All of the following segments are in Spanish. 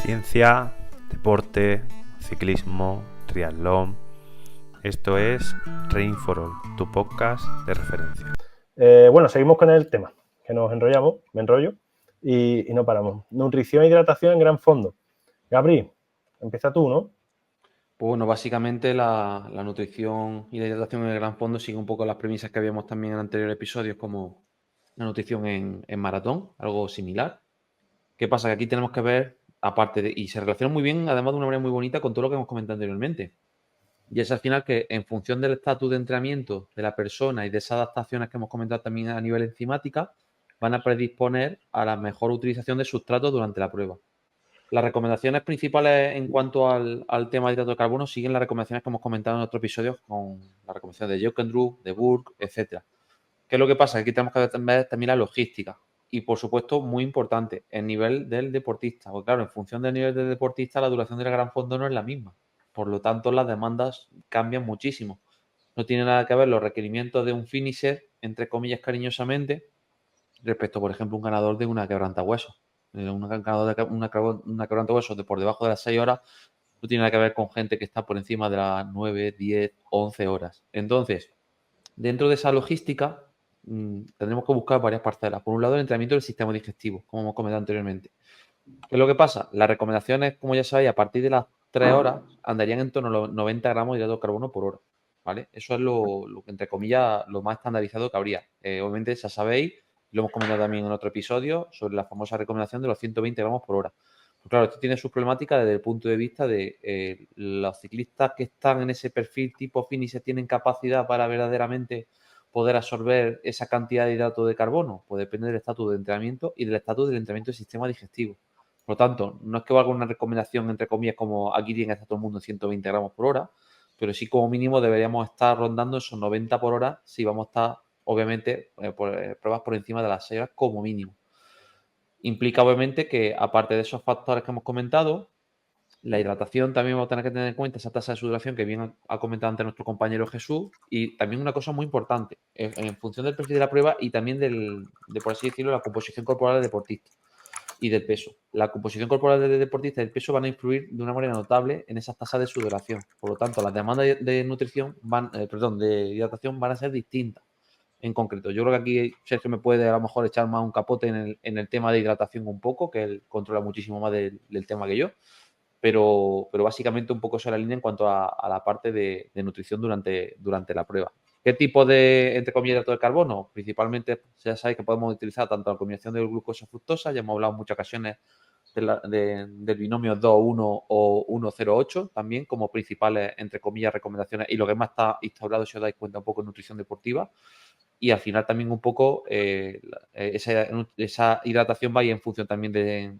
ciencia, deporte, ciclismo, triatlón. Esto es Training for All, tu podcast de referencia. Bueno, seguimos con el tema, que nos enrollamos, me enrollo y no paramos. Nutrición e hidratación en gran fondo. Gabri, empieza tú, ¿no? Pues bueno, básicamente la nutrición y la hidratación en el gran fondo sigue un poco las premisas que habíamos también en anteriores episodios, como la nutrición en maratón, algo similar. ¿Qué pasa? Que aquí tenemos que ver, y se relaciona muy bien, además de una manera muy bonita, con todo lo que hemos comentado anteriormente. Y es al final que en función del estatus de entrenamiento de la persona y de esas adaptaciones que hemos comentado también a nivel enzimática, van a predisponer a la mejor utilización de sustratos durante la prueba. Las recomendaciones principales en cuanto al tema de hidrato de carbono siguen las recomendaciones que hemos comentado en otros episodios con la recomendación de Jokendrup, de Burke, etcétera. ¿Qué es lo que pasa? Aquí tenemos que ver también la logística y, por supuesto, muy importante, el nivel del deportista. Porque, claro, en función del nivel del deportista, la duración del gran fondo no es la misma. Por lo tanto, las demandas cambian muchísimo. No tiene nada que ver los requerimientos de un finisher, entre comillas, cariñosamente, respecto, por ejemplo, a un ganador de una quebrantahuesos. Un ganador de una quebrantahuesos de por debajo de las 6 horas no tiene nada que ver con gente que está por encima de las 9, 10, 11 horas. Entonces, dentro de esa logística, tendremos que buscar varias parcelas. Por un lado, el entrenamiento del sistema digestivo, como hemos comentado anteriormente. ¿Qué es lo que pasa? Las recomendaciones, como ya sabéis, a partir de las 3 horas andarían en torno a los 90 gramos de hidrato de carbono por hora. ¿Vale? Eso es lo que, entre comillas, lo más estandarizado que habría. Obviamente, ya sabéis, lo hemos comentado también en otro episodio, sobre la famosa recomendación de los 120 gramos por hora. Pues claro, esto tiene sus problemáticas desde el punto de vista de los ciclistas que están en ese perfil tipo finisher tienen capacidad para verdaderamente poder absorber esa cantidad de hidrato de carbono. Pues depende del estatus de entrenamiento y del estatus del entrenamiento del sistema digestivo. Por lo tanto, no es que valga una recomendación, entre comillas, como aquí tiene que estar todo el mundo en 120 gramos por hora, pero sí como mínimo deberíamos estar rondando esos 90 por hora si vamos a estar, obviamente, pruebas por encima de las 6 horas como mínimo. Implica, obviamente, que aparte de esos factores que hemos comentado, la hidratación también vamos a tener que tener en cuenta esa tasa de sudoración que bien ha comentado antes nuestro compañero Jesús, y también una cosa muy importante, en función del perfil de la prueba y también de, por así decirlo, la composición corporal del deportista y del peso. La composición corporal del deportista y el peso van a influir de una manera notable en esas tasas de sudoración. Por lo tanto, las demandas de nutrición de hidratación van a ser distintas. En concreto, yo creo que aquí Sergio me puede a lo mejor echar más un capote en el tema de hidratación un poco, que él controla muchísimo más del tema que yo, pero básicamente un poco esa es la línea en cuanto a la parte de nutrición durante la prueba. ¿Qué tipo de, entre comillas, hidrato de carbono? Principalmente, ya sabéis que podemos utilizar tanto la combinación de glucosa-fructosa, ya hemos hablado en muchas ocasiones del binomio 2-1 o 1-0-8, también como principales, entre comillas, recomendaciones, y lo que más está instaurado, si os dais cuenta, un poco en nutrición deportiva. Y al final también un poco esa hidratación va a ir en función también de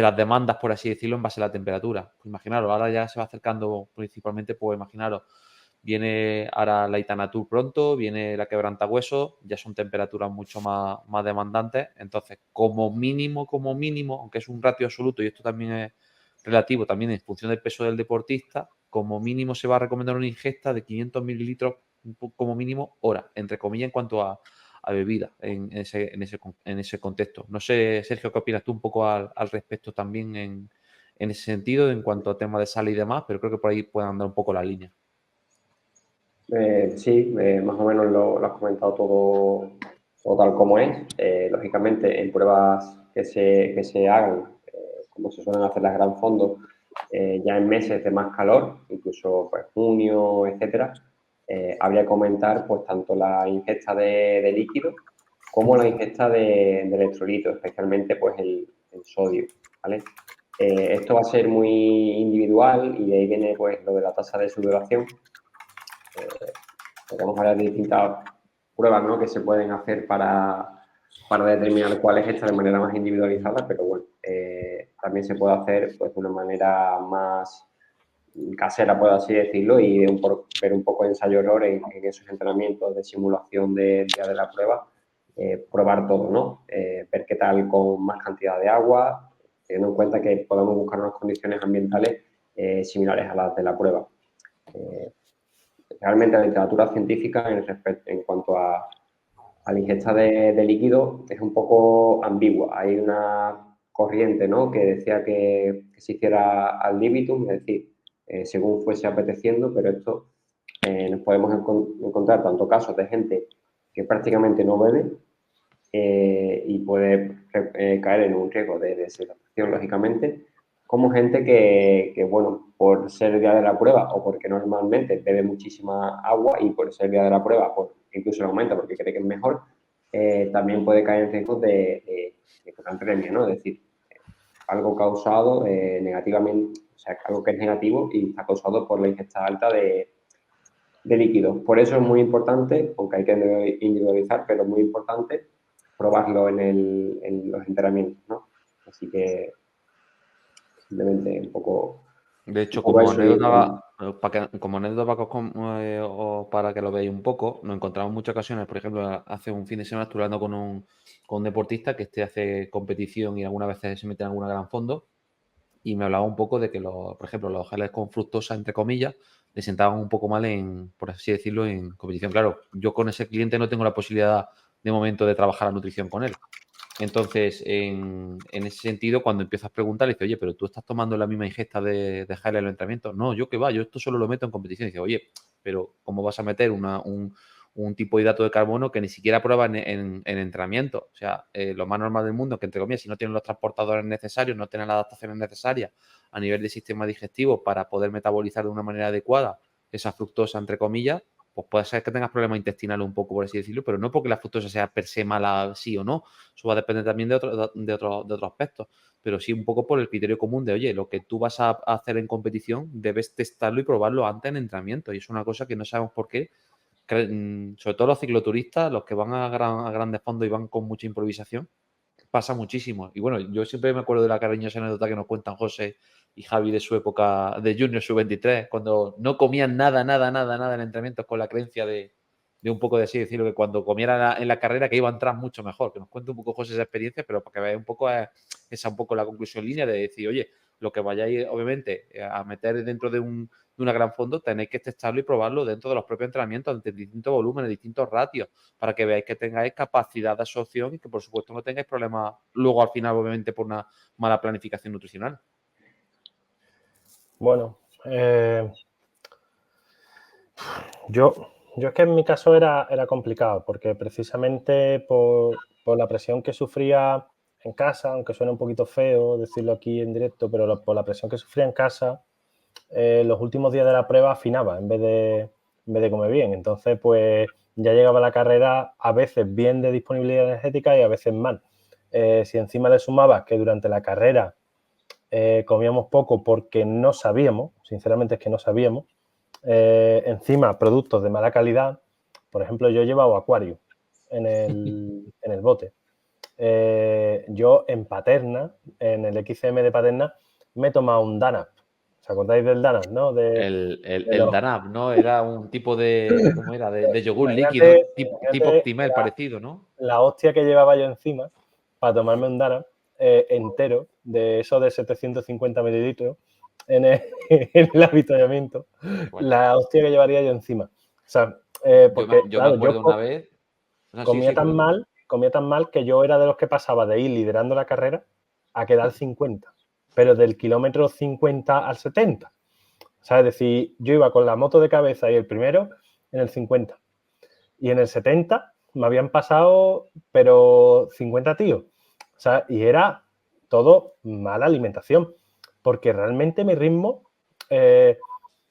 las demandas, por así decirlo, en base a la temperatura. Pues imaginaros, ahora ya se va acercando principalmente, pues imaginaros, viene ahora la Itanatur pronto, viene la quebrantahuesos, ya son temperaturas mucho más demandantes. Entonces, como mínimo, aunque es un ratio absoluto y esto también es relativo, también en función del peso del deportista, como mínimo se va a recomendar una ingesta de 500 mililitros como mínimo hora, entre comillas, en cuanto a bebida en ese contexto. No sé, Sergio, ¿qué opinas tú un poco al respecto también en ese sentido, en cuanto a tema de sal y demás? Pero creo que por ahí puede andar un poco la línea. Sí, más o menos lo has comentado todo tal como es. Lógicamente, en pruebas que se hagan, como se suelen hacer las gran fondos, ya en meses de más calor, incluso pues, junio, etcétera, habría que comentar pues, tanto la ingesta de líquido como la ingesta de electrolitos, especialmente pues, el sodio, ¿vale? Esto va a ser muy individual y de ahí viene pues, lo de la tasa de sudoración. Podemos hablar de distintas pruebas, ¿no?, que se pueden hacer para determinar cuál es esta de manera más individualizada, pero bueno, también se puede hacer pues, de una manera más casera, por así decirlo, y ver un poco de ensayo-error en esos entrenamientos de simulación de día de la prueba, probar todo, ¿no? Ver qué tal con más cantidad de agua, teniendo en cuenta que podemos buscar unas condiciones ambientales similares a las de la prueba. Realmente la literatura científica en cuanto a la ingesta de líquido es un poco ambigua. Hay unas corriente, ¿no? Que decía que se hiciera ad libitum, es decir, según fuese apeteciendo, pero esto nos podemos encontrar tanto casos de gente que prácticamente no bebe y puede caer en un riesgo de deshidratación, lógicamente, como gente que, bueno, por ser el día de la prueba o porque normalmente bebe muchísima agua y por ser el día de la prueba, incluso lo aumenta porque cree que es mejor, también puede caer en riesgo de hiponatremia, ¿no? Es decir, algo causado negativamente, o sea, algo que es negativo y está causado por la ingesta alta de líquidos. Por eso es muy importante, aunque hay que individualizar, pero es muy importante probarlo en los entrenamientos, ¿no? Así que simplemente un poco... De hecho, un poco como eso anécdota, o para que lo veáis un poco, nos encontramos en muchas ocasiones, por ejemplo, hace un fin de semana estuve hablando con un deportista que hace competición y algunas veces se mete en alguna gran fondo y me hablaba un poco de que, por ejemplo, los geles con fructosa, entre comillas, le sentaban un poco mal por así decirlo, en competición. Claro, yo con ese cliente no tengo la posibilidad de momento de trabajar la nutrición con él. Entonces, en ese sentido, cuando empiezas a preguntar, le dices, oye, pero tú estás tomando la misma ingesta de gel en el entrenamiento. No, yo qué va, yo esto solo lo meto en competición. Y dice, oye, pero ¿cómo vas a meter un tipo de hidrato de carbono que ni siquiera prueba en entrenamiento? O sea, lo más normal del mundo, que entre comillas, si no tienen los transportadores necesarios, no tienen las adaptaciones necesarias a nivel de sistema digestivo para poder metabolizar de una manera adecuada esa fructosa, entre comillas, pues puede ser que tengas problemas intestinales un poco, por así decirlo, pero no porque la fructosa sea per se mala, sí o no. Eso va a depender también de otros aspectos, pero sí un poco por el criterio común de, oye, lo que tú vas a hacer en competición debes testarlo y probarlo antes en entrenamiento. Y es una cosa que no sabemos por qué. Sobre todo los cicloturistas, los que van a grandes fondos y van con mucha improvisación, pasa muchísimo. Y bueno, yo siempre me acuerdo de la cariñosa anécdota que nos cuentan José y Javi de su época de Junior Sub-23, cuando no comían nada en entrenamientos con la creencia de un poco de así decirlo, que cuando comieran en la carrera que iba a entrar mucho mejor. Que nos cuente un poco José esa experiencia, pero para que veáis un poco esa un poco la conclusión en línea de decir, oye, lo que vayáis obviamente a meter dentro de una gran fondo, tenéis que testarlo y probarlo dentro de los propios entrenamientos, de distintos volúmenes, distintos ratios, para que veáis que tengáis capacidad de absorción y que, por supuesto, no tengáis problemas luego al final, obviamente, por una mala planificación nutricional. Bueno, yo es que en mi caso era complicado, porque precisamente por la presión que sufría en casa, aunque suene un poquito feo decirlo aquí en directo, pero por la presión que sufría en casa, los últimos días de la prueba afinaba en vez de comer bien. Entonces, pues ya llegaba la carrera a veces bien de disponibilidad energética y a veces mal. Si encima le sumabas que durante la carrera comíamos poco porque no sabíamos, sinceramente es que no sabíamos, encima productos de mala calidad, por ejemplo, yo he llevado Aquarius en el bote. Yo en Paterna, en el XCM de Paterna, me he tomado un Danap. ¿Os acordáis del Danap, no? El Danab, ¿no? Era un tipo de, ¿cómo era? De yogur líquido, Imagínate tipo Optimal, parecido, ¿no? la hostia que llevaba yo encima para tomarme un Danap entero, de eso de 750 mililitros, en el avituallamiento. Bueno, La hostia que llevaría yo encima. O sea, porque, yo me claro, acuerdo una vez. No, comía tan mal que yo era de los que pasaba de ir liderando la carrera a quedar 50, pero del kilómetro 50 al 70. O sea, es decir, yo iba con la moto de cabeza y el primero en el 50. Y en el 70 me habían pasado, pero 50 tíos. O sea, y era todo mala alimentación, porque realmente mi ritmo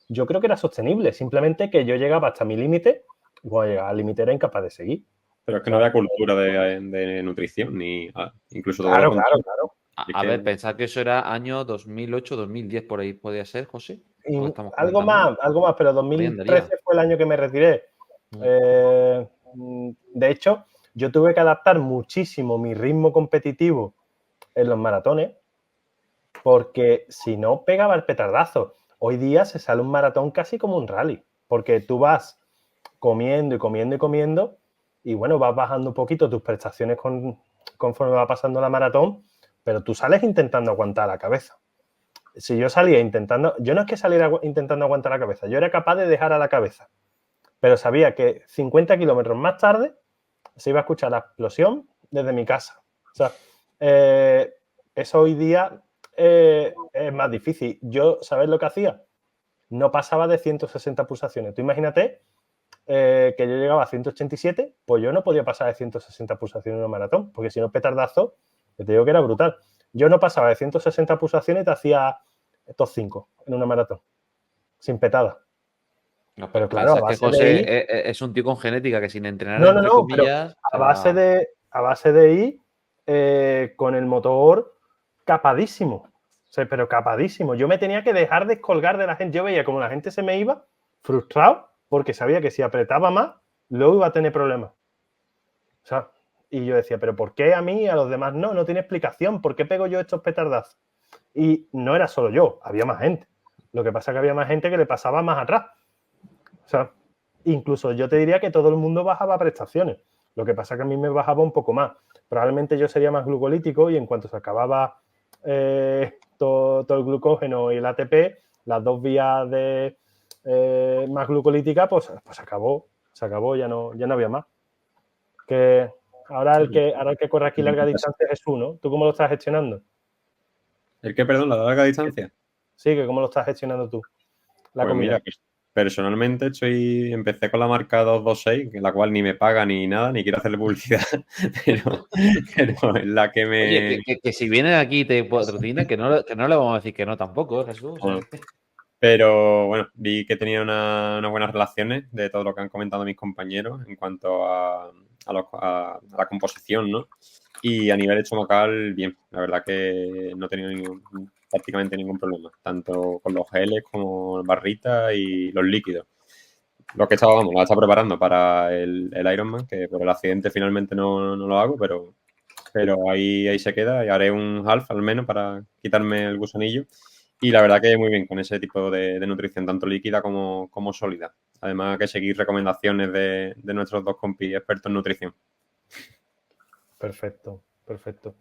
yo creo que era sostenible, simplemente que yo llegaba hasta mi límite y cuando llegaba al límite era incapaz de seguir. Pero es que no había cultura de nutrición, ni incluso todo Claro, lo contrario. claro. A ver, pensad que eso era año 2008, 2010, por ahí podía ser, José. Algo más, pero 2013 fue el año que me retiré. De hecho, yo tuve que adaptar muchísimo mi ritmo competitivo en los maratones, porque si no pegaba el petardazo. Hoy día se sale un maratón casi como un rally, porque tú vas comiendo y comiendo y comiendo y bueno, vas bajando un poquito tus prestaciones conforme va pasando la maratón, pero tú sales intentando aguantar la cabeza. Si yo salía intentando, yo no es que saliera intentando aguantar la cabeza, yo era capaz de dejar a la cabeza, pero sabía que 50 kilómetros más tarde se iba a escuchar la explosión desde mi casa. O sea, eso hoy día es más difícil. Yo, ¿sabes lo que hacía? No pasaba de 160 pulsaciones. Tú imagínate que yo llegaba a 187, pues yo no podía pasar de 160 pulsaciones en una maratón, porque si no, petardazo, te digo que era brutal. Yo no pasaba de 160 pulsaciones y te hacía top 5 en una maratón, sin petada. No, Pero claro, a piensas que base José de ir... es un tío con genética que sin entrenar, No, entre pero comillas, a base de ir con el motor capadísimo. O sea, pero capadísimo. Yo me tenía que dejar descolgar de la gente. Yo veía como la gente se me iba frustrado porque sabía que si apretaba más, luego iba a tener problemas. O sea, y yo decía, pero ¿por qué a mí y a los demás no? No tiene explicación. ¿Por qué pego yo estos petardazos? Y no era solo yo, había más gente. Lo que pasa es que había más gente que le pasaba más atrás. O sea, incluso yo te diría que todo el mundo bajaba prestaciones. Lo que pasa es que a mí me bajaba un poco más. Probablemente yo sería más glucolítico y en cuanto se acababa todo el glucógeno y el ATP, las dos vías de más glucolítica, pues se acabó, ya no había más. Que ahora el que corre aquí larga distancia es Jesús, ¿no? ¿Tú cómo lo estás gestionando? ¿El qué, perdón, la larga distancia? Sí, que cómo lo estás gestionando tú, la Pues comida. mira, pues, personalmente empecé con la marca 226, la cual ni me paga ni nada, ni quiero hacerle publicidad, pero es la que me... Oye, que si viene aquí y te patrocina, que no le vamos a decir que no tampoco, Jesús. Bueno, pero bueno, vi que tenía unas buenas relaciones de todo lo que han comentado mis compañeros en cuanto a la composición, ¿no? Y a nivel estomacal, bien. La verdad que no he tenido prácticamente ningún problema, tanto con los geles como barritas y los líquidos. Lo que estaba, vamos, la estaba preparando para el Ironman, que por el accidente finalmente no lo hago, pero ahí se queda y haré un half al menos para quitarme el gusanillo. Y la verdad que muy bien con ese tipo de nutrición, tanto líquida como sólida. Además que seguir recomendaciones de nuestros dos compis expertos en nutrición. Perfecto, perfecto.